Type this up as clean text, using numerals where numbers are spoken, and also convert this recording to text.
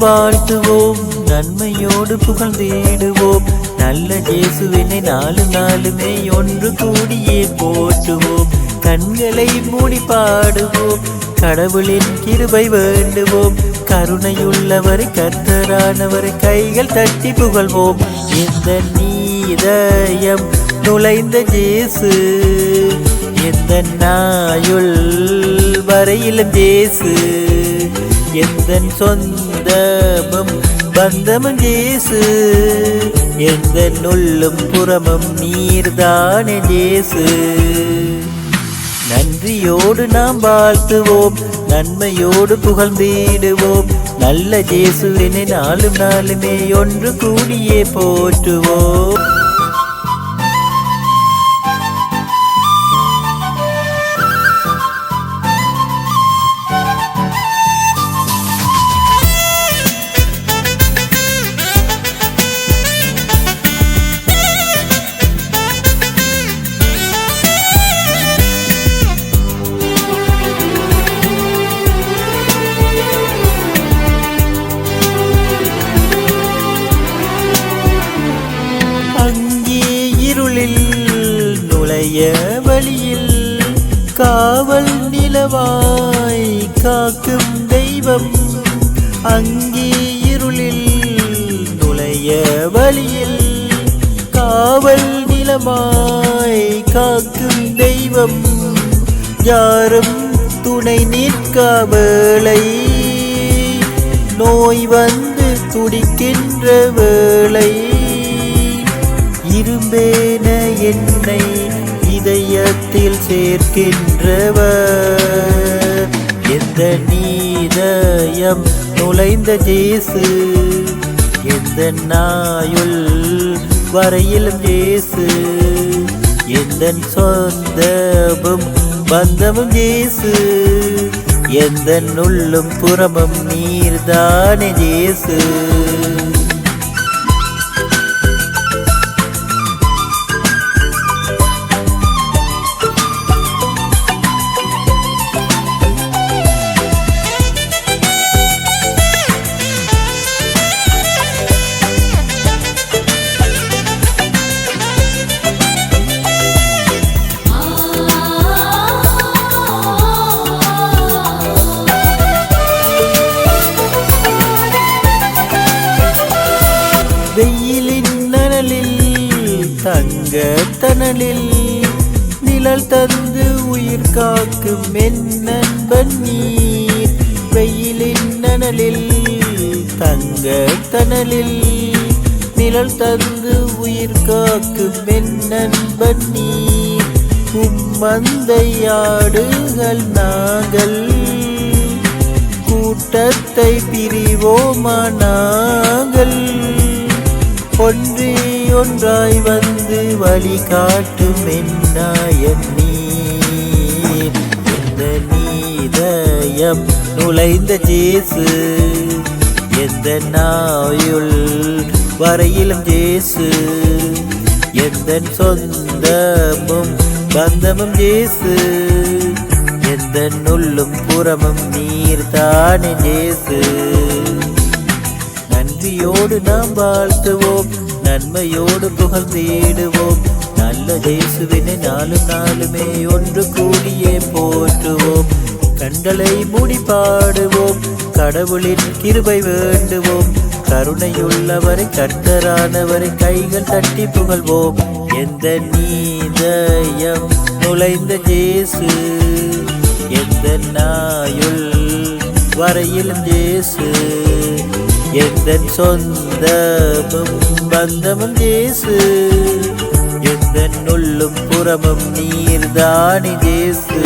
வாழ்த்துவோம், நன்மையோடு புகழ்ந்திடுவோம். நல்ல இயேசுவினை நாளுமே ஒன்று கூடியே போற்றுவோம். கண்களை மூடி பாடுவோம், கடவுளின் கிருபை வேண்டுவோம். கருணையுள்ளவரை கர்த்தரானவரை கைகள் தட்டி புகழ்வோம். இந்த நீதயம் நுழைந்த இயேசு, எந்த நாயுள் வரையிலும் இயேசு, எந்த சொந்தமும் பந்தமும் இயேசு, எந்த நுள்ளும் புறமும் நீர்தானே இயேசு. நன்றியோடு நாம் வாழ்த்துவோம், நன்மையோடு புகழ்ந்திடுவோம். நல்ல இயேசுவினை நாளுமே ஒன்று கூடியே போற்றுவோம். நுழைய வழியில் காவல் நிலவாய் காக்கும் தெய்வம், அங்கே இருளில் நுழைய வழியில் காவல் நிலவாய் காக்கும் தெய்வம். யாரும் துணை நிற்காவேளை, நோய் வந்து துடிக்கின்ற வேளை, இரும்பேன என்னை இதயத்தில் சேர்க்கின்றவர். எந்த நீதயம் நுழைந்த இயேசு, எந்த நாயுள் வரையிலும் இயேசு, எந்த சொந்தமும் பந்தமும் இயேசு, எந்த நுள்ளும் புறமும் நீர்தானே இயேசு. வெயிலின் நனலில் தங்க தனலில் நிழல் தந்து உயிர் காக்கும் என் நண்பன் நீர். வெயிலின் நனலில் தங்க தனலில் நிழல் தந்து உயிர் காக்கும் என் நண்பன் நீர். உம்மந்தையாடுகள் நாங்கள், கூட்டத்தை பிரிவோமா நாங்கள், ஒன்றே ஒன்றாய் வந்து வழி காட்டும் என்னாயன் நீர். எந்த நீதயம் நுழைந்த இயேசு, எந்த நாயுள் வரையிலும் இயேசு, எந்த சொந்தமும் பந்தமும் இயேசு, எந்த நுள்ளும் புறமும் நீர்தானே இயேசு. நன்றியோடு நாம் வாழ்த்துவோம், நன்மையோடு புகழ்ந்திடுவோம். நல்ல இயேசுவினை நாளுமே ஒன்று கூடியே போற்றுவோம். கண்களை மூடி பாடுவோம், கடவுளின் கிருபை வேண்டுவோம். கருணையுள்ளவரை கர்த்தரானவரை கைகள் தட்டி புகழ்வோம். எந்த நீதயம் நுழைந்த இயேசு, எந்த நாயுள் வரையிலும் இயேசு, எந்த சொந்தமும் பந்தமும் இயேசு, எந்த நுள்ளும் புறமும் நீர்தானே இயேசு.